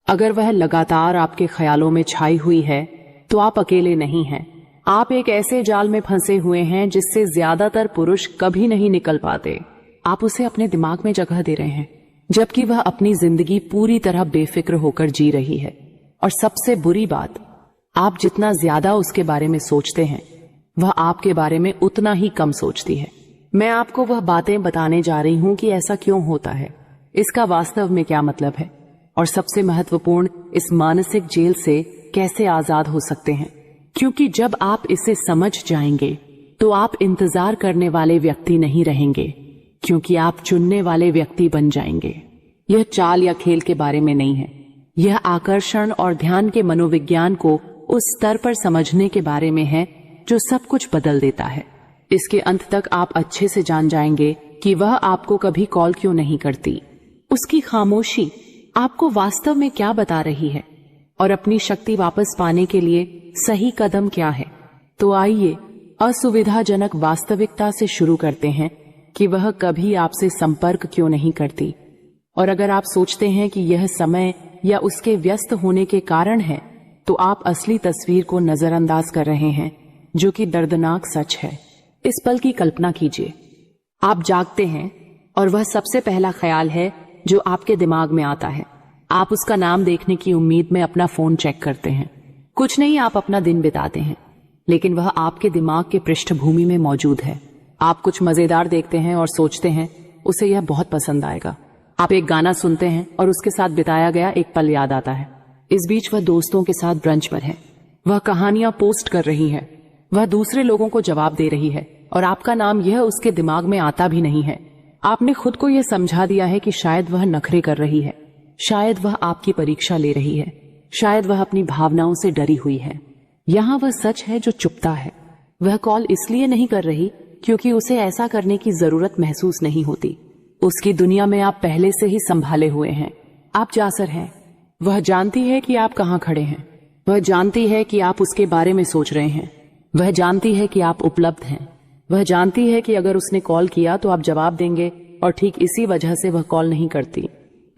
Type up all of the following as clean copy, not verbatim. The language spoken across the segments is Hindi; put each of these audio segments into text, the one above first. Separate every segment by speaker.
Speaker 1: अगर वह लगातार आपके ख्यालों में छाई हुई है तो आप अकेले नहीं हैं। आप एक ऐसे जाल में फंसे हुए हैं जिससे ज्यादातर पुरुष कभी नहीं निकल पाते। आप उसे अपने दिमाग में जगह दे रहे हैं, जबकि वह अपनी जिंदगी पूरी तरह बेफिक्र होकर जी रही है। और सबसे बुरी बात, आप जितना ज्यादा उसके बारे में सोचते हैं, वह आपके बारे में उतना ही कम सोचती है। मैं आपको वह बातें बताने जा रही हूं कि ऐसा क्यों होता है, इसका वास्तव में क्या मतलब है, और सबसे महत्वपूर्ण, इस मानसिक जेल से कैसे आजाद हो सकते हैं। क्योंकि जब आप इसे समझ जाएंगे तो आप इंतजार करने वाले व्यक्ति नहीं रहेंगे, क्योंकि आप चुनने वाले व्यक्ति बन जाएंगे। यह चाल या खेल के बारे में नहीं है, यह आकर्षण और ध्यान के मनोविज्ञान को उस स्तर पर समझने के बारे में है जो सब कुछ बदल देता है। इसके अंत तक आप अच्छे से जान जाएंगे कि वह आपको कभी कॉल क्यों नहीं करती, उसकी खामोशी आपको वास्तव में क्या बता रही है, और अपनी शक्ति वापस पाने के लिए सही कदम क्या है। तो आइए असुविधाजनक वास्तविकता से शुरू करते हैं कि वह कभी आपसे संपर्क क्यों नहीं करती। और अगर आप सोचते हैं कि यह समय या उसके व्यस्त होने के कारण है, तो आप असली तस्वीर को नजरअंदाज कर रहे हैं, जो कि दर्दनाक सच है। इस पल की कल्पना कीजिए, आप जागते हैं और वह सबसे पहला ख्याल है जो आपके दिमाग में आता है। आप उसका नाम देखने की उम्मीद में अपना फोन चेक करते हैं। कुछ नहीं, आप अपना दिन बिताते हैं, लेकिन वह आपके दिमाग के पृष्ठभूमि में मौजूद है। आप कुछ मजेदार देखते हैं और सोचते हैं उसे यह बहुत पसंद आएगा। आप एक गाना सुनते हैं और उसके साथ बिताया गया एक पल याद आता है। इस बीच वह दोस्तों के साथ ब्रंच पर है, वह कहानियां पोस्ट कर रही है, वह दूसरे लोगों को जवाब दे रही है, और आपका नाम यह उसके दिमाग में आता भी नहीं है। आपने खुद को यह समझा दिया है कि शायद वह नखरे कर रही है, शायद वह आपकी परीक्षा ले रही है, शायद वह अपनी भावनाओं से डरी हुई है। यहाँ वह सच है जो चुपता है। वह कॉल इसलिए नहीं कर रही क्योंकि उसे ऐसा करने की जरूरत महसूस नहीं होती। उसकी दुनिया में आप पहले से ही संभाले हुए हैं। आप जासर हैं। वह जानती है कि आप कहाँ खड़े हैं। वह जानती है कि आप उसके बारे में सोच रहे हैं। वह जानती है कि आप उपलब्ध हैं। वह जानती है कि अगर उसने कॉल किया तो आप जवाब देंगे, और ठीक इसी वजह से वह कॉल नहीं करती।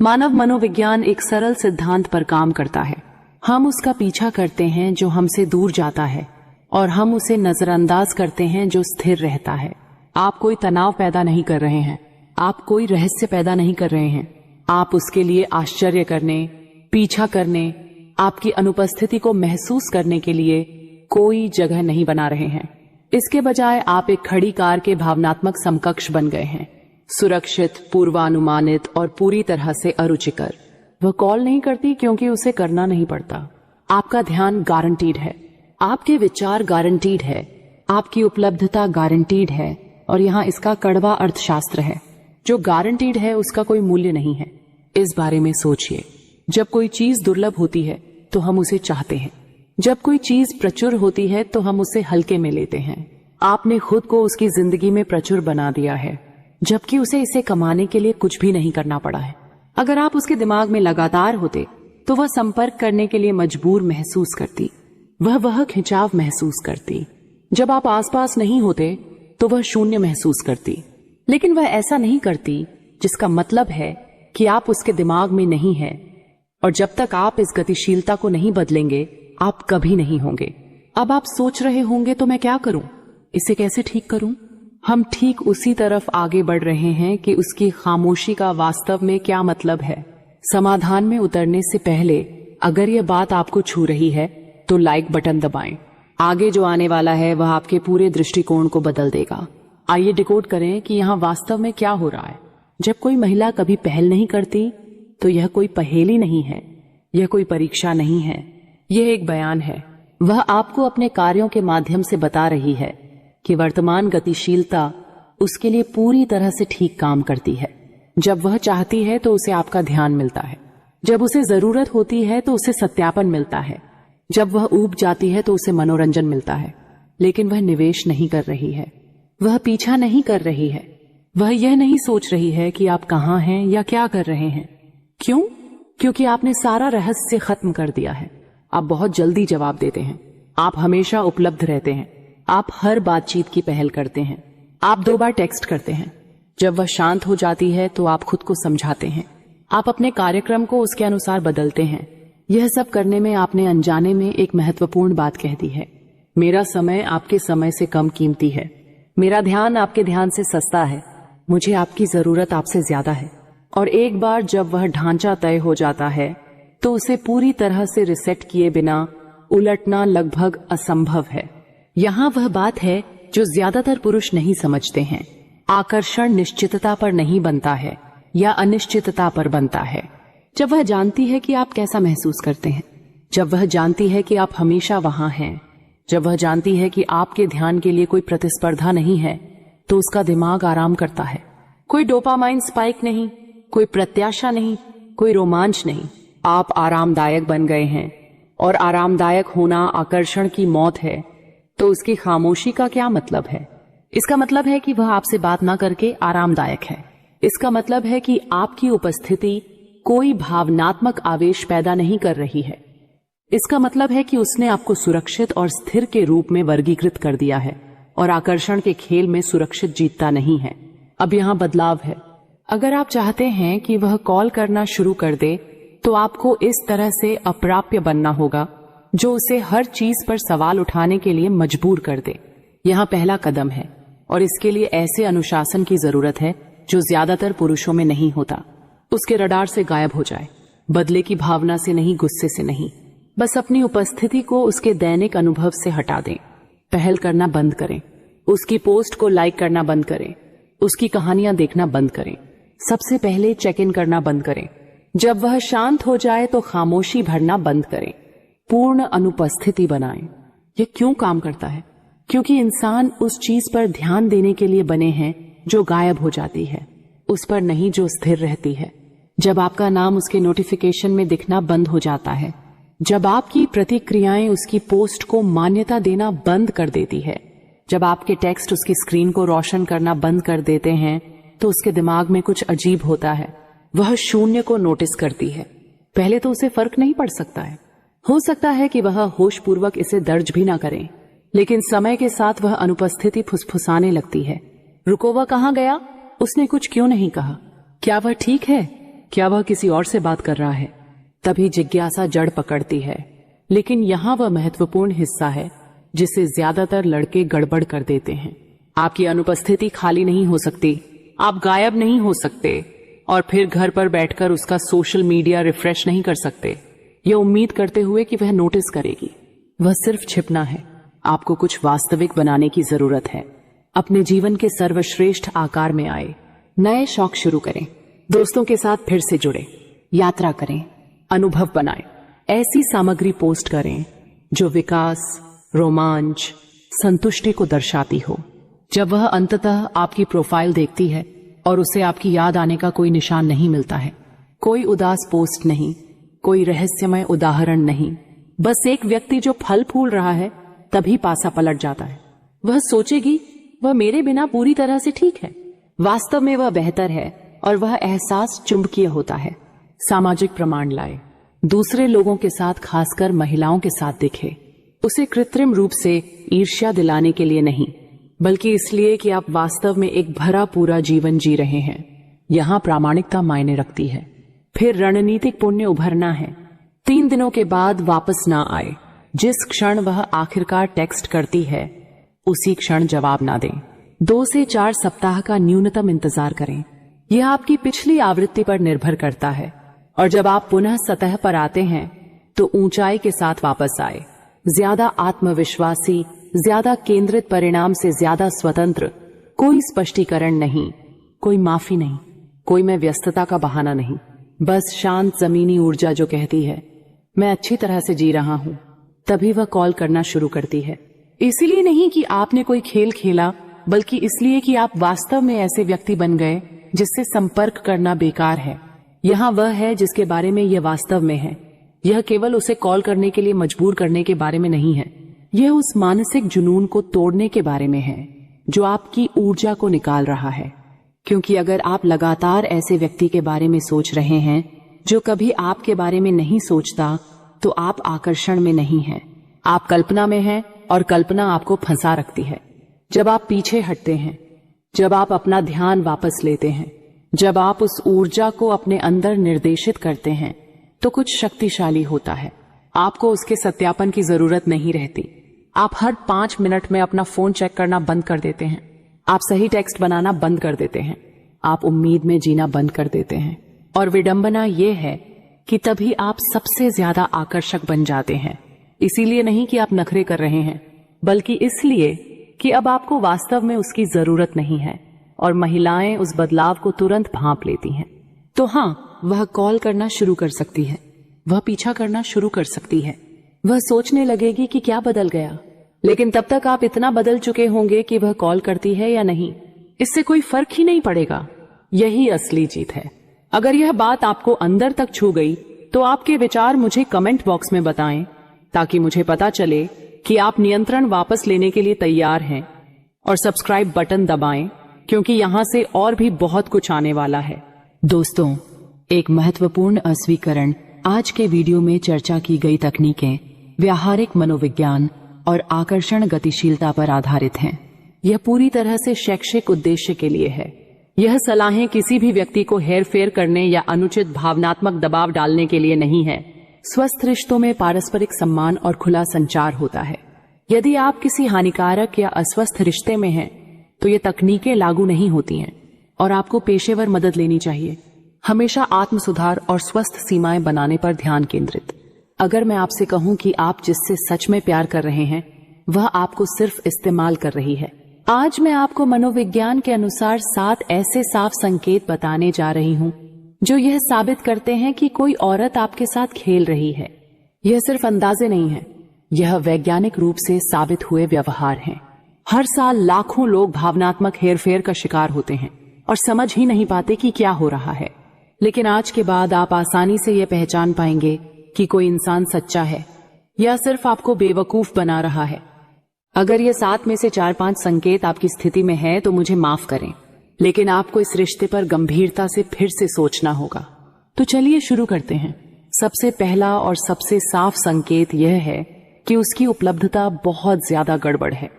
Speaker 1: मानव मनोविज्ञान एक सरल सिद्धांत पर काम करता है। हम उसका पीछा करते हैं जो हमसे दूर जाता है, और हम उसे नजरअंदाज करते हैं जो स्थिर रहता है। आप कोई तनाव पैदा नहीं कर रहे हैं, आप कोई रहस्य पैदा नहीं कर रहे हैं। आप उसके लिए आश्चर्य करने, पीछा करने, आपकी अनुपस्थिति को महसूस करने के लिए कोई जगह नहीं बना रहे हैं। इसके बजाय आप एक खड़ी कार के भावनात्मक समकक्ष बन गए हैं, सुरक्षित, पूर्वानुमानित और पूरी तरह से अरुचिकर। वह कॉल नहीं करती क्योंकि उसे करना नहीं पड़ता। आपका ध्यान गारंटीड है, आपके विचार गारंटीड है, आपकी उपलब्धता गारंटीड है, और यहाँ इसका कड़वा अर्थशास्त्र है। जो गारंटीड है उसका कोई मूल्य नहीं है। इस बारे में सोचिए। जब कोई चीज दुर्लभ होती है तो हम उसे चाहते हैं, जब कोई चीज प्रचुर होती है तो हम उसे हल्के में लेते हैं। आपने खुद को उसकी जिंदगी में प्रचुर बना दिया है, जबकि उसे इसे कमाने के लिए कुछ भी नहीं करना पड़ा है। अगर आप उसके दिमाग में लगातार होते तो वह संपर्क करने के लिए मजबूर महसूस करती, वह खिंचाव महसूस करती। जब आप आसपास नहीं होते तो वह शून्य महसूस करती। लेकिन वह ऐसा नहीं करती, जिसका मतलब है कि आप उसके दिमाग में नहीं हैं, और जब तक आप इस गतिशीलता को नहीं बदलेंगे आप कभी नहीं होंगे। अब आप सोच रहे होंगे तो मैं क्या करूं, इसे कैसे ठीक करूं? हम ठीक उसी तरफ आगे बढ़ रहे हैं कि उसकी खामोशी का वास्तव में क्या मतलब है। समाधान में उतरने से पहले अगर यह बात आपको छू रही है तो लाइक बटन दबाएं। आगे जो आने वाला है वह आपके पूरे दृष्टिकोण को बदल देगा। आइए डिकोड करें कि यहाँ वास्तव में क्या हो रहा है। जब कोई महिला कभी पहल नहीं करती तो यह कोई पहेली नहीं है, यह कोई परीक्षा नहीं है, यह एक बयान है। वह आपको अपने कार्यों के माध्यम से बता रही है कि वर्तमान गतिशीलता उसके लिए पूरी तरह से ठीक काम करती है। जब वह चाहती है तो उसे आपका ध्यान मिलता है, जब उसे जरूरत होती है तो उसे सत्यापन मिलता है, जब वह ऊब जाती है तो उसे मनोरंजन मिलता है। लेकिन वह निवेश नहीं कर रही है, वह पीछा नहीं कर रही है, वह यह नहीं सोच रही है कि आप कहाँ हैं या क्या कर रहे हैं। क्यों? क्योंकि आपने सारा रहस्य खत्म कर दिया है। आप बहुत जल्दी जवाब देते हैं, आप हमेशा उपलब्ध रहते हैं, आप हर बातचीत की पहल करते हैं, आप 2 बार टेक्स्ट करते हैं। जब वह शांत हो जाती है तो आप खुद को समझाते हैं, आप अपने कार्यक्रम को उसके अनुसार बदलते हैं, यह सब करने में आपने अनजाने में एक महत्वपूर्ण बात कह दी है। मेरा समय आपके समय से कम कीमती है। मेरा ध्यान आपके ध्यान से सस्ता है। मुझे आपकी जरूरत आपसे ज्यादा है। और एक बार जब वह ढांचा तय हो जाता है तो उसे पूरी तरह से रिसेट किए बिना उलटना लगभग असंभव है। यहाँ वह बात है जो ज्यादातर पुरुष नहीं समझते हैं। आकर्षण निश्चितता पर नहीं बनता है या अनिश्चितता पर बनता है। जब वह जानती है कि आप कैसा महसूस करते हैं, जब वह जानती है कि आप हमेशा वहां हैं, जब वह जानती है कि आपके ध्यान के लिए कोई प्रतिस्पर्धा नहीं है, तो उसका दिमाग आराम करता है। कोई डोपामाइन स्पाइक नहीं, कोई प्रत्याशा नहीं, कोई रोमांच नहीं। आप आरामदायक बन गए हैं और आरामदायक होना आकर्षण की मौत है। तो उसकी खामोशी का क्या मतलब है? इसका मतलब है कि वह आपसे बात ना करके आरामदायक है। इसका मतलब है कि आपकी उपस्थिति कोई भावनात्मक आवेश पैदा नहीं कर रही है। इसका मतलब है कि उसने आपको सुरक्षित और स्थिर के रूप में वर्गीकृत कर दिया है और आकर्षण के खेल में सुरक्षित जीतता नहीं है। अब यहाँ बदलाव है। अगर आप चाहते हैं कि वह कॉल करना शुरू कर दे तो आपको इस तरह से अप्राप्य बनना होगा जो उसे हर चीज पर सवाल उठाने के लिए मजबूर कर दे। यहाँ पहला कदम है और इसके लिए ऐसे अनुशासन की जरूरत है जो ज्यादातर पुरुषों में नहीं होता। उसके रडार से गायब हो जाए। बदले की भावना से नहीं, गुस्से से नहीं, बस अपनी उपस्थिति को उसके दैनिक अनुभव से हटा दें। पहल करना बंद करें। उसकी पोस्ट को लाइक करना बंद करें। उसकी कहानियां देखना बंद करें। सबसे पहले चेक इन करना बंद करें। जब वह शांत हो जाए तो खामोशी भरना बंद करें। पूर्ण अनुपस्थिति बनाएं। यह क्यों काम करता है? क्योंकि इंसान उस चीज पर ध्यान देने के लिए बने हैं जो गायब हो जाती है, उस पर नहीं जो स्थिर रहती है। जब आपका नाम उसके नोटिफिकेशन में दिखना बंद हो जाता है, जब आपकी प्रतिक्रियाएं उसकी पोस्ट को मान्यता देना बंद कर देती है, जब आपके टेक्स्ट उसकी स्क्रीन को रोशन करना बंद कर देते हैं, तो उसके दिमाग में कुछ अजीब होता है। वह शून्य को नोटिस करती है। पहले तो उसे फर्क नहीं पड़ सकता है। हो सकता है कि वह होशपूर्वक इसे दर्ज भी ना करें, लेकिन समय के साथ वह अनुपस्थिति फुसफुसाने लगती है। रुको, वह कहाँ गया? उसने कुछ क्यों नहीं कहा? क्या वह ठीक है? क्या वह किसी और से बात कर रहा है? तभी जिज्ञासा जड़ पकड़ती है। लेकिन यहाँ वह महत्वपूर्ण हिस्सा है जिसे ज्यादातर लड़के गड़बड़ कर देते हैं। आपकी अनुपस्थिति खाली नहीं हो सकती। आप गायब नहीं हो सकते और फिर घर पर बैठकर उसका सोशल मीडिया रिफ्रेश नहीं कर सकते, यह उम्मीद करते हुए कि वह नोटिस करेगी। वह सिर्फ छिपना है। आपको कुछ वास्तविक बनाने की जरूरत है। अपने जीवन के सर्वश्रेष्ठ आकार में आए। नए शौक शुरू करें। दोस्तों के साथ फिर से जुड़े। यात्रा करें। अनुभव बनाएं। ऐसी सामग्री पोस्ट करें जो विकास, रोमांच, संतुष्टि को दर्शाती हो। जब वह अंततः आपकी प्रोफाइल देखती है और उसे आपकी याद आने का कोई निशान नहीं मिलता है, कोई उदास पोस्ट नहीं, कोई रहस्यमय उदाहरण नहीं, बस एक व्यक्ति जो फल फूल रहा है, तभी पासा पलट जाता है। वह सोचेगी वह मेरे बिना पूरी तरह से ठीक है। वास्तव में वह बेहतर है और वह एहसास चुंबकीय होता है। सामाजिक प्रमाण लाए। दूसरे लोगों के साथ, खासकर महिलाओं के साथ दिखे। उसे कृत्रिम रूप से ईर्ष्या दिलाने के लिए नहीं, बल्कि इसलिए कि आप वास्तव में एक भरा पूरा जीवन जी रहे हैं। यहाँ प्रामाणिकता मायने रखती है। फिर रणनीतिक पुण्य उभरना है। 3 दिनों के बाद वापस ना आए। जिस क्षण वह आखिरकार टेक्स्ट करती है, उसी क्षण जवाब ना दें। 2 से 4 सप्ताह का न्यूनतम इंतजार करें। यह आपकी पिछली आवृत्ति पर निर्भर करता है। और जब आप पुनः सतह पर आते हैं तो ऊंचाई के साथ वापस आए। ज्यादा आत्मविश्वासी, ज्यादा केंद्रित, परिणाम से ज्यादा स्वतंत्र। कोई स्पष्टीकरण नहीं, कोई माफी नहीं, कोई मैं व्यस्तता का बहाना नहीं। बस शांत जमीनी ऊर्जा जो कहती है मैं अच्छी तरह से जी रहा हूं। तभी वह कॉल करना शुरू करती है। इसलिए नहीं कि आपने कोई खेल खेला, बल्कि इसलिए कि आप वास्तव में ऐसे व्यक्ति बन गए जिससे संपर्क करना बेकार है। यहाँ वह है जिसके बारे में यह वास्तव में है। यह केवल उसे कॉल करने के लिए मजबूर करने के बारे में नहीं है। यह उस मानसिक जुनून को तोड़ने के बारे में है जो आपकी ऊर्जा को निकाल रहा है। क्योंकि अगर आप लगातार ऐसे व्यक्ति के बारे में सोच रहे हैं जो कभी आपके बारे में नहीं सोचता, तो आप आकर्षण में नहीं हैं। आप कल्पना में हैं और कल्पना आपको फंसा रखती है। जब आप पीछे हटते हैं, जब आप अपना ध्यान वापस लेते हैं, जब आप उस ऊर्जा को अपने अंदर निर्देशित करते हैं, तो कुछ शक्तिशाली होता है। आपको उसके सत्यापन की जरूरत नहीं रहती। आप हर 5 मिनट में अपना फोन चेक करना बंद कर देते हैं। आप सही टेक्स्ट बनाना बंद कर देते हैं। आप उम्मीद में जीना बंद कर देते हैं। और विडंबना यह है कि तभी आप सबसे ज्यादा आकर्षक बन जाते हैं। इसीलिए नहीं कि आप नखरे कर रहे हैं, बल्कि इसलिए कि अब आपको वास्तव में उसकी जरूरत नहीं है और महिलाएं उस बदलाव को तुरंत भांप लेती हैं। तो हाँ, वह कॉल करना शुरू कर सकती है, वह पीछा करना शुरू कर सकती है, वह सोचने लगेगी कि क्या बदल गया, लेकिन तब तक आप इतना बदल चुके होंगे कि वह कॉल करती है या नहीं, इससे कोई फर्क ही नहीं पड़ेगा। यही असली जीत है। अगर यह बात आपको अंदर तक छू गई तो आपके विचार मुझे कमेंट बॉक्स में बताएं, ताकि मुझे पता चले कि आप नियंत्रण वापस लेने के लिए तैयार हैं। और सब्सक्राइब बटन दबाएं, क्योंकि यहां से और भी बहुत कुछ आने वाला है। दोस्तों, एक महत्वपूर्ण अस्वीकरण। आज के वीडियो में चर्चा की गई तकनीकें व्यावहारिक मनोविज्ञान और आकर्षण गतिशीलता पर आधारित हैं। यह पूरी तरह से शैक्षिक उद्देश्य के लिए है। यह सलाहें किसी भी व्यक्ति को हेरफेर करने या अनुचित भावनात्मक दबाव डालने के लिए नहीं है। स्वस्थ रिश्तों में पारस्परिक सम्मान और खुला संचार होता है। यदि आप किसी हानिकारक या अस्वस्थ रिश्ते में हैं, तो ये तकनीकें लागू नहीं होती हैं और आपको पेशेवर मदद लेनी चाहिए। हमेशा आत्म सुधार और स्वस्थ सीमाएं बनाने पर ध्यान केंद्रित। अगर मैं आपसे कहूं कि आप जिससे सच में प्यार कर रहे हैं, वह आपको सिर्फ इस्तेमाल कर रही है। आज मैं आपको मनोविज्ञान के अनुसार 7 ऐसे साफ संकेत बताने जा रही हूं जो यह साबित करते हैं कि कोई औरत आपके साथ खेल रही है। यह सिर्फ अंदाजे नहीं है, यह वैज्ञानिक रूप से साबित हुए व्यवहार हैं। हर साल लाखों लोग भावनात्मक हेरफेर का शिकार होते हैं और समझ ही नहीं पाते कि क्या हो रहा है। लेकिन आज के बाद आप आसानी से यह पहचान पाएंगे कि कोई इंसान सच्चा है या सिर्फ आपको बेवकूफ बना रहा है। अगर ये 7 में से 4-5 संकेत आपकी स्थिति में है तो मुझे माफ करें, लेकिन आपको इस रिश्ते पर गंभीरता से फिर से सोचना होगा। तो चलिए शुरू करते हैं। सबसे पहला और सबसे साफ संकेत यह है कि उसकी उपलब्धता बहुत ज्यादा गड़बड़ है।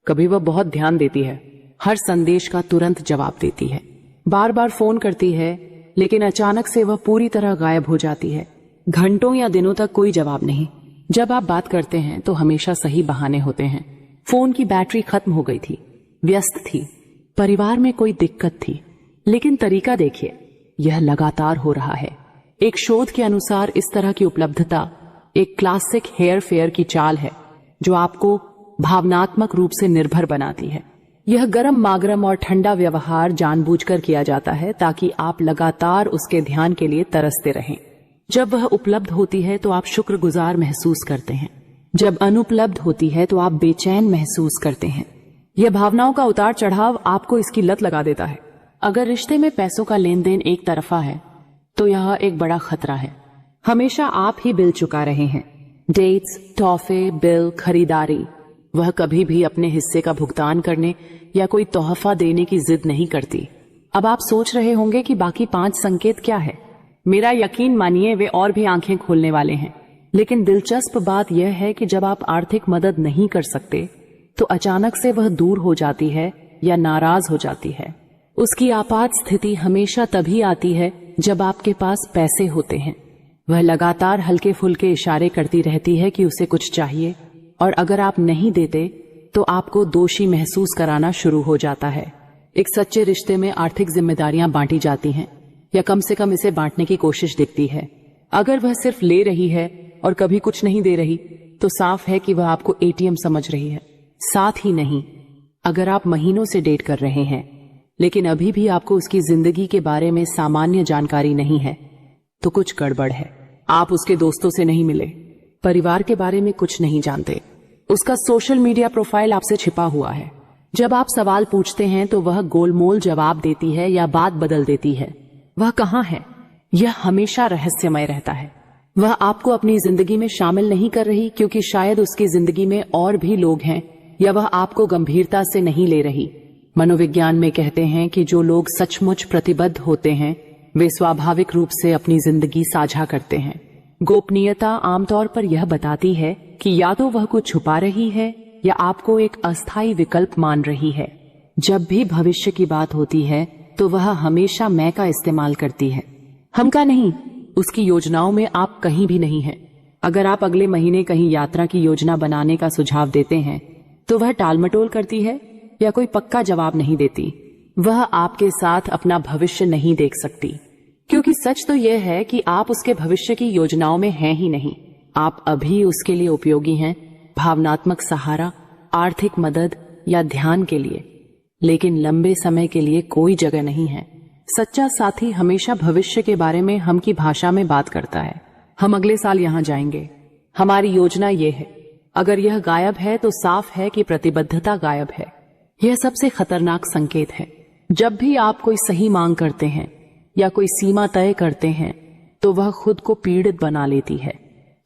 Speaker 1: कभी वह बहुत ध्यान देती है, हर संदेश का तुरंत जवाब देती है, बार बार फोन करती है, लेकिन अचानक से वह पूरी तरह गायब हो जाती है। घंटों या दिनों तक कोई जवाब नहीं। जब आप बात करते हैं तो हमेशा सही बहाने होते हैं। फोन की बैटरी खत्म हो गई थी, व्यस्त थी, परिवार में कोई दिक्कत थी। लेकिन तरीका देखिए, यह लगातार हो रहा है। एक शोध के अनुसार इस तरह की उपलब्धता एक क्लासिक हेयर फेयर की चाल है जो आपको भावनात्मक रूप से निर्भर बनाती है। यह गरम मागरम और ठंडा व्यवहार जानबूझकर किया जाता है ताकि आप लगातार उसके ध्यान के लिए तरसते रहें। जब वह उपलब्ध होती है तो आप शुक्रगुजार महसूस करते हैं, जब अनुपलब्ध होती है तो आप बेचैन महसूस करते हैं। यह भावनाओं का उतार चढ़ाव आपको इसकी लत लगा देता है। अगर रिश्ते में पैसों का लेन देन एक तरफा है तो यह एक बड़ा खतरा है। हमेशा आप ही बिल चुका रहे हैं, डेट्स, तोहफे, बिल, खरीदारी। वह कभी भी अपने हिस्से का भुगतान करने या कोई तोहफा देने की जिद नहीं करती। अब आप सोच रहे होंगे कि बाकी 5 संकेत क्या है। मेरा यकीन मानिए वे और भी आंखें खोलने वाले हैं। लेकिन दिलचस्प बात यह है कि जब आप आर्थिक मदद नहीं कर सकते तो अचानक से वह दूर हो जाती है या नाराज हो जाती है। उसकी आपात स्थिति हमेशा तभी आती है जब आपके पास पैसे होते हैं। वह लगातार हल्के फुल्के इशारे करती रहती है कि उसे कुछ चाहिए, और अगर आप नहीं देते तो आपको दोषी महसूस कराना शुरू हो जाता है। एक सच्चे रिश्ते में आर्थिक जिम्मेदारियां बांटी जाती हैं, या कम से कम इसे बांटने की कोशिश दिखती है। अगर वह सिर्फ ले रही है और कभी कुछ नहीं दे रही तो साफ है कि वह आपको एटीएम समझ रही है। साथ ही नहीं, अगर आप महीनों से डेट कर रहे हैं लेकिन अभी भी आपको उसकी जिंदगी के बारे में सामान्य जानकारी नहीं है तो कुछ गड़बड़ है। आप उसके दोस्तों से नहीं मिले, परिवार के बारे में कुछ नहीं जानते, उसका सोशल मीडिया प्रोफाइल आपसे छिपा हुआ है। जब आप सवाल पूछते हैं तो वह गोलमोल जवाब देती है या बात बदल देती है। वह कहाँ है, यह हमेशा रहस्यमय रहता है। वह आपको अपनी जिंदगी में शामिल नहीं कर रही क्योंकि शायद उसकी जिंदगी में और भी लोग हैं, या वह आपको गंभीरता से नहीं ले रही। मनोविज्ञान में कहते हैं कि जो लोग सचमुच प्रतिबद्ध होते हैं वे स्वाभाविक रूप से अपनी जिंदगी साझा करते हैं। गोपनीयता आमतौर पर यह बताती है कि या तो वह कुछ छुपा रही है या आपको एक अस्थायी विकल्प मान रही है। जब भी भविष्य की बात होती है तो वह हमेशा मैं का इस्तेमाल करती है, हम का नहीं। उसकी योजनाओं में आप कहीं भी नहीं हैं। अगर आप अगले महीने कहीं यात्रा की योजना बनाने का सुझाव देते हैं तो वह टालमटोल करती है या कोई पक्का जवाब नहीं देती। वह आपके साथ अपना भविष्य नहीं देख सकती, क्योंकि सच तो यह है कि आप उसके भविष्य की योजनाओं में हैं ही नहीं। आप अभी उसके लिए उपयोगी हैं, भावनात्मक सहारा, आर्थिक मदद या ध्यान के लिए, लेकिन लंबे समय के लिए कोई जगह नहीं है। सच्चा साथी हमेशा भविष्य के बारे में हम की भाषा में बात करता है। हम अगले साल यहाँ जाएंगे, हमारी योजना ये है। अगर यह गायब है तो साफ है कि प्रतिबद्धता गायब है। यह सबसे खतरनाक संकेत है। जब भी आप कोई सही मांग करते हैं या कोई सीमा तय करते हैं तो वह खुद को पीड़ित बना लेती है।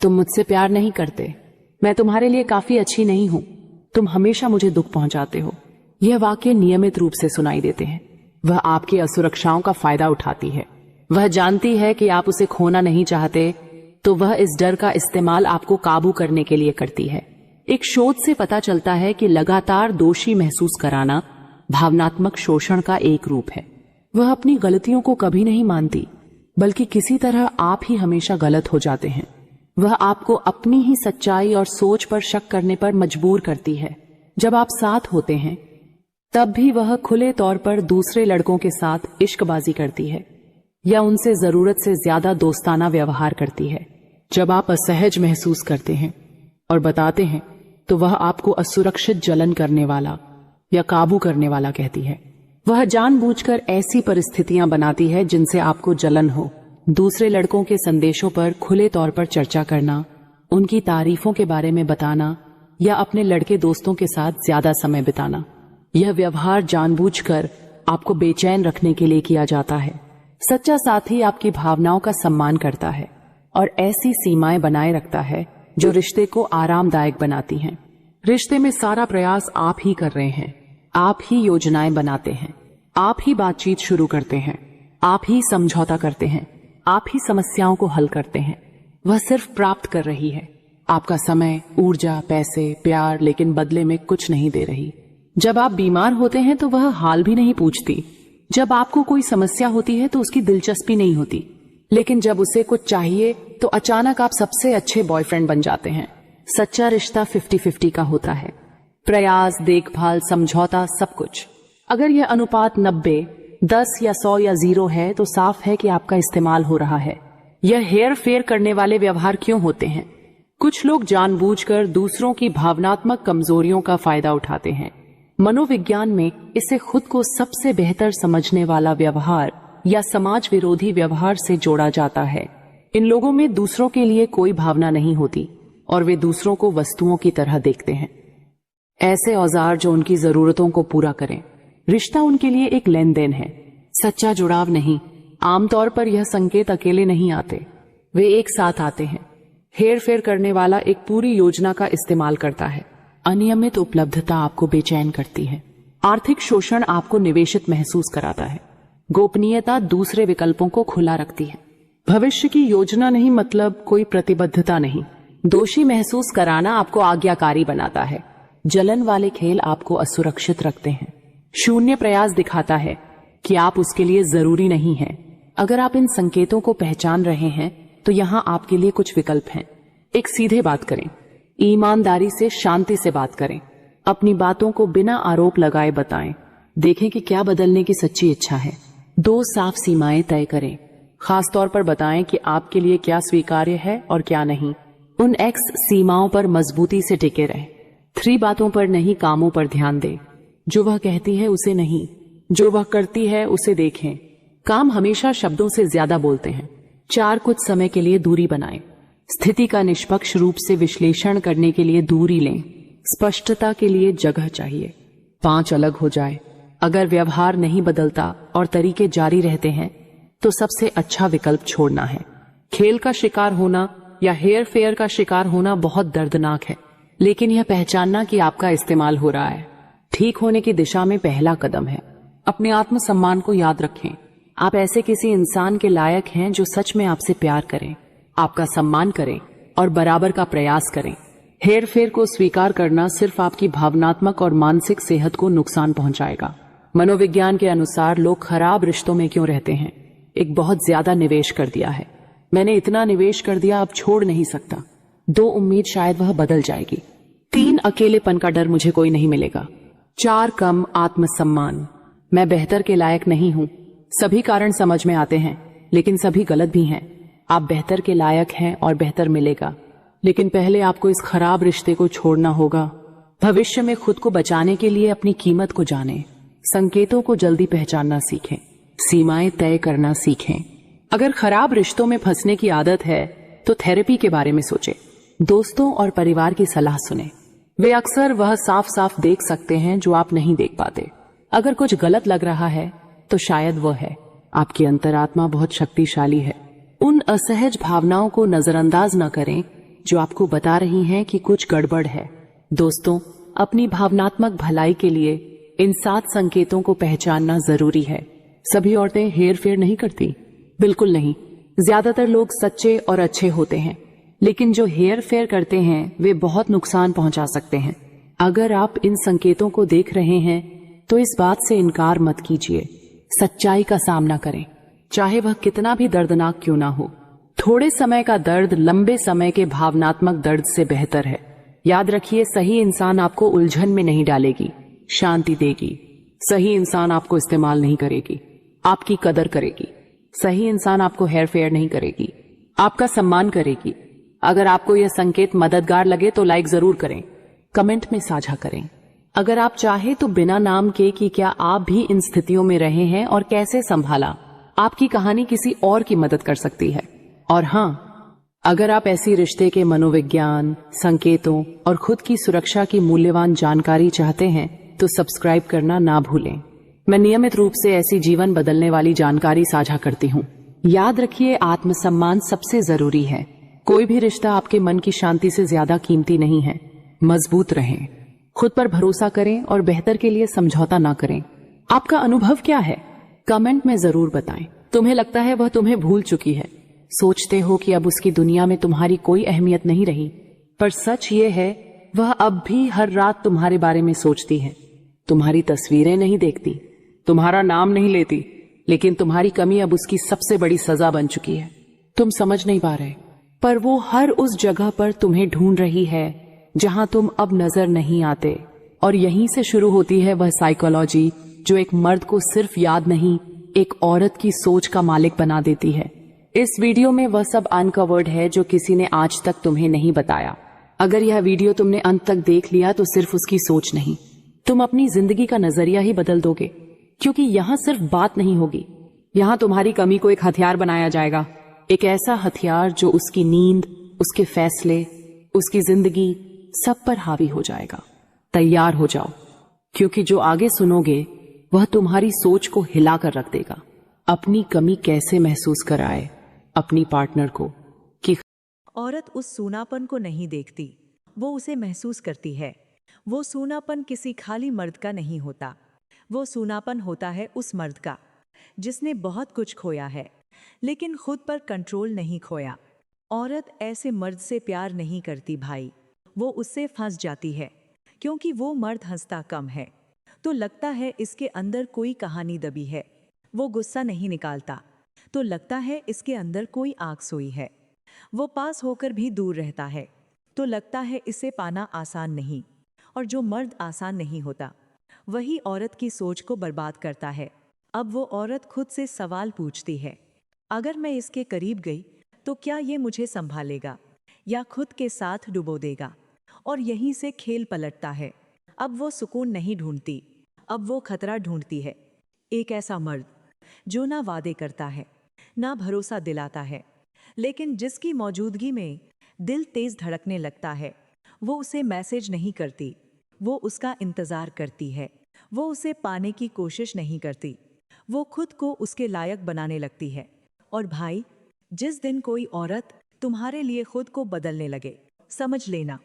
Speaker 1: तुम मुझसे प्यार नहीं करते, मैं तुम्हारे लिए काफी अच्छी नहीं हूं, तुम हमेशा मुझे दुख पहुंचाते हो। यह वाक्य नियमित रूप से सुनाई देते हैं। वह आपकी असुरक्षाओं का फायदा उठाती है। वह जानती है कि आप उसे खोना नहीं चाहते, तो वह इस डर का इस्तेमाल आपको काबू करने के लिए करती है। एक शोध से पता चलता है कि लगातार दोषी महसूस कराना भावनात्मक शोषण का एक रूप है। वह अपनी गलतियों को कभी नहीं मानती, बल्कि किसी तरह आप ही हमेशा गलत हो जाते हैं। वह आपको अपनी ही सच्चाई और सोच पर शक करने पर मजबूर करती है। जब आप साथ होते हैं तब भी वह खुले तौर पर दूसरे लड़कों के साथ इश्कबाजी करती है या उनसे जरूरत से ज्यादा दोस्ताना व्यवहार करती है। जब आप असहज महसूस करते हैं और बताते हैं तो वह आपको असुरक्षित, जलन करने वाला या काबू करने वाला कहती है। वह जानबूझकर ऐसी परिस्थितियां बनाती है जिनसे आपको जलन हो। दूसरे लड़कों के संदेशों पर खुले तौर पर चर्चा करना, उनकी तारीफों के बारे में बताना या अपने लड़के दोस्तों के साथ ज्यादा समय बिताना। यह व्यवहार जानबूझकर आपको बेचैन रखने के लिए किया जाता है। सच्चा साथी आपकी भावनाओं का सम्मान करता है और ऐसी सीमाएं बनाए रखता है जो रिश्ते को आरामदायक बनाती हैं। रिश्ते में सारा प्रयास आप ही कर रहे हैं। आप ही योजनाएं बनाते हैं, आप ही बातचीत शुरू करते हैं, आप ही समझौता करते हैं, आप ही समस्याओं को हल करते हैं। वह सिर्फ प्राप्त कर रही है, आपका समय, ऊर्जा, पैसे, प्यार, लेकिन बदले में कुछ नहीं दे रही। जब आप बीमार होते हैं तो वह हाल भी नहीं पूछती। जब आपको कोई समस्या होती है तो उसकी दिलचस्पी नहीं होती, लेकिन जब उसे कुछ चाहिए तो अचानक आप सबसे अच्छे बॉयफ्रेंड बन जाते हैं। सच्चा रिश्ता 50-50 का होता है। प्रयास, देखभाल, समझौता, सब कुछ। अगर यह अनुपात 90, 10 या 100 या 0 है तो साफ है कि आपका इस्तेमाल हो रहा है। यह हेर फेर करने वाले व्यवहार क्यों होते हैं? कुछ लोग जानबूझकर दूसरों की भावनात्मक कमजोरियों का फायदा उठाते हैं। मनोविज्ञान में इसे खुद को सबसे बेहतर समझने वाला व्यवहार या समाज विरोधी व्यवहार से जोड़ा जाता है। इन लोगों में दूसरों के लिए कोई भावना नहीं होती और वे दूसरों को वस्तुओं की तरह देखते हैं, ऐसे औजार जो उनकी जरूरतों को पूरा करें। रिश्ता उनके लिए एक लेन देन है, सच्चा जुड़ाव नहीं। आमतौर पर यह संकेत अकेले नहीं आते, वे एक साथ आते हैं। हेर फेर करने वाला एक पूरी योजना का इस्तेमाल करता है। अनियमित उपलब्धता आपको बेचैन करती है। आर्थिक शोषण आपको निवेशित महसूस कराता है। गोपनीयता दूसरे विकल्पों को खुला रखती है। भविष्य की योजना नहीं मतलब कोई प्रतिबद्धता नहीं। दोषी महसूस कराना आपको आज्ञाकारी बनाता है। जलन वाले खेल आपको असुरक्षित रखते हैं। शून्य प्रयास दिखाता है कि आप उसके लिए जरूरी नहीं हैं। अगर आप इन संकेतों को पहचान रहे हैं तो यहाँ आपके लिए कुछ विकल्प हैं। एक, सीधे बात करें, ईमानदारी से, शांति से बात करें। अपनी बातों को बिना आरोप लगाए बताएं। देखें कि क्या बदलने की सच्ची इच्छा है। 2, साफ सीमाएं तय करें। खास तौर पर बताएं कि आपके लिए क्या स्वीकार्य है और क्या नहीं। उन X सीमाओं पर मजबूती से टिके रहें। 3, बातों पर नहीं, कामों पर ध्यान दें। जो वह कहती है उसे नहीं, जो वह करती है उसे देखें। काम हमेशा शब्दों से ज्यादा बोलते हैं। 4, कुछ समय के लिए दूरी बनाएं। स्थिति का निष्पक्ष रूप से विश्लेषण करने के लिए दूरी लें। स्पष्टता के लिए जगह चाहिए। 5, अलग हो जाए। अगर व्यवहार नहीं बदलता और तरीके जारी रहते हैं तो सबसे अच्छा विकल्प छोड़ना है। खेल का शिकार होना या हेयर फेयर का शिकार होना बहुत दर्दनाक है, लेकिन यह पहचानना कि आपका इस्तेमाल हो रहा है ठीक होने की दिशा में पहला कदम है। अपने आत्मसम्मान को याद रखें। आप ऐसे किसी इंसान के लायक हैं जो सच में आपसे प्यार करें, आपका सम्मान करें और बराबर का प्रयास करें। हेर फेर को स्वीकार करना सिर्फ आपकी भावनात्मक और मानसिक सेहत को नुकसान पहुंचाएगा। मनोविज्ञान के अनुसार लोग खराब रिश्तों में क्यों रहते हैं? एक बहुत ज्यादा निवेश कर दिया है। मैंने इतना निवेश कर दिया, अब छोड़ नहीं सकता। 2 उम्मीद, शायद वह बदल जाएगी। 3 अकेलेपन का डर, मुझे कोई नहीं मिलेगा। 4 कम आत्मसम्मान, मैं बेहतर के लायक नहीं हूं। सभी कारण समझ में आते हैं, लेकिन सभी गलत भी हैं। आप बेहतर के लायक हैं और बेहतर मिलेगा, लेकिन पहले आपको इस खराब रिश्ते को छोड़ना होगा। भविष्य में खुद को बचाने के लिए अपनी कीमत को जानें, संकेतों को जल्दी पहचानना सीखें, सीमाएं तय करना सीखें। अगर खराब रिश्तों में फंसने की आदत है तो थेरेपी के बारे में सोचें। दोस्तों और परिवार की सलाह सुने, वे अक्सर वह साफ साफ देख सकते हैं जो आप नहीं देख पाते। अगर कुछ गलत लग रहा है तो शायद वह है। आपकी अंतरात्मा बहुत शक्तिशाली है। उन असहज भावनाओं को नजरअंदाज न करें जो आपको बता रही हैं कि कुछ गड़बड़ है। दोस्तों, अपनी भावनात्मक भलाई के लिए इन 7 संकेतों को पहचानना जरूरी है। सभी औरतें हेर फेर नहीं करती, बिल्कुल नहीं। ज्यादातर लोग सच्चे और अच्छे होते हैं, लेकिन जो हेर फेर करते हैं वे बहुत नुकसान पहुंचा सकते हैं। अगर आप इन संकेतों को देख रहे हैं तो इस बात से इनकार मत कीजिए। सच्चाई का सामना करें, चाहे वह कितना भी दर्दनाक क्यों ना हो। थोड़े समय का दर्द लंबे समय के भावनात्मक दर्द से बेहतर है। याद रखिए, सही इंसान आपको उलझन में नहीं डालेगी, शांति देगी। सही इंसान आपको इस्तेमाल नहीं करेगी, आपकी कदर करेगी। सही इंसान आपको हेर फेर नहीं करेगी, आपका सम्मान करेगी। अगर आपको यह संकेत मददगार लगे तो लाइक जरूर करें, कमेंट में साझा करें। अगर आप चाहे तो बिना नाम के कि क्या आप भी इन स्थितियों में रहे हैं और कैसे संभाला, आपकी कहानी किसी और की मदद कर सकती है। और हाँ, अगर आप ऐसी रिश्ते के मनोविज्ञान, संकेतों और खुद की सुरक्षा की मूल्यवान जानकारी चाहते हैं तो सब्सक्राइब करना ना भूलें। मैं नियमित रूप से ऐसी जीवन बदलने वाली जानकारी साझा करती हूँ। याद रखिए, आत्मसम्मान सबसे जरूरी है। कोई भी रिश्ता आपके मन की शांति से ज्यादा कीमती नहीं है। मजबूत रहें, खुद पर भरोसा करें और बेहतर के लिए समझौता ना करें। आपका अनुभव क्या है? कमेंट में जरूर बताएं। तुम्हें लगता है वह तुम्हें भूल चुकी है, सोचते हो कि अब उसकी दुनिया में तुम्हारी कोई अहमियत नहीं रही, पर सच ये है वह अब भी हर रात तुम्हारे बारे में सोचती है। तुम्हारी तस्वीरें नहीं देखती, तुम्हारा नाम नहीं लेती, लेकिन तुम्हारी कमी अब उसकी सबसे बड़ी सजा बन चुकी है। तुम समझ नहीं पा रहे, पर वो हर उस जगह पर तुम्हें ढूंढ रही है जहां तुम अब नजर नहीं आते। और यहीं से शुरू होती है वह साइकोलॉजी जो एक मर्द को सिर्फ याद नहीं, एक औरत की सोच का मालिक बना देती है। इस वीडियो में वह सब अनकवर्ड है जो किसी ने आज तक तुम्हें नहीं बताया। अगर यह वीडियो तुमने अंत तक देख लिया तो सिर्फ उसकी सोच नहीं, तुम अपनी जिंदगी का नजरिया ही बदल दोगे। क्योंकि यहाँ सिर्फ बात नहीं होगी, यहाँ तुम्हारी कमी को एक हथियार बनाया जाएगा। एक ऐसा हथियार जो उसकी नींद, उसके फैसले, उसकी जिंदगी सब पर हावी हो जाएगा। तैयार हो जाओ, क्योंकि जो आगे सुनोगे वह तुम्हारी सोच को हिला कर रख देगा। अपनी कमी कैसे महसूस कराए अपनी पार्टनर को कि
Speaker 2: औरत उस सूनापन को नहीं देखती, वो उसे महसूस करती है। वो सूनापन किसी खाली मर्द का नहीं होता, वो सूनापन होता है उस मर्द का जिसने बहुत कुछ खोया है लेकिन खुद पर कंट्रोल नहीं खोया। औरत ऐसे मर्द से प्यार नहीं करती भाई, वो उससे फंस जाती है क्योंकि वो मर्द हंसता कम है तो लगता है इसके अंदर कोई कहानी दबी है। वो गुस्सा नहीं निकालता तो लगता है इसके अंदर कोई आग सोई है। वो पास होकर भी दूर रहता है तो लगता है इसे पाना आसान नहीं। और जो मर्द आसान नहीं होता वही औरत की सोच को बर्बाद करता है। अब वो औरत खुद से सवाल पूछती है, अगर मैं इसके करीब गई तो क्या ये मुझे संभालेगा या खुद के साथ डुबो देगा? और यहीं से खेल पलटता है। अब वो सुकून नहीं ढूंढती, अब वो खतरा ढूंढती है। एक ऐसा मर्द जो ना वादे करता है, ना भरोसा दिलाता है, लेकिन जिसकी मौजूदगी में दिल तेज धड़कने लगता है। वो उसे मैसेज नहीं करती, वो उसका इंतजार करती है। वो उसे पाने की कोशिश नहीं करती, वो खुद को उसके लायक बनाने लगती है। और भाई, जिस दिन कोई औरत तुम्हारे लिए खुद को बदलने लगे, समझ लेना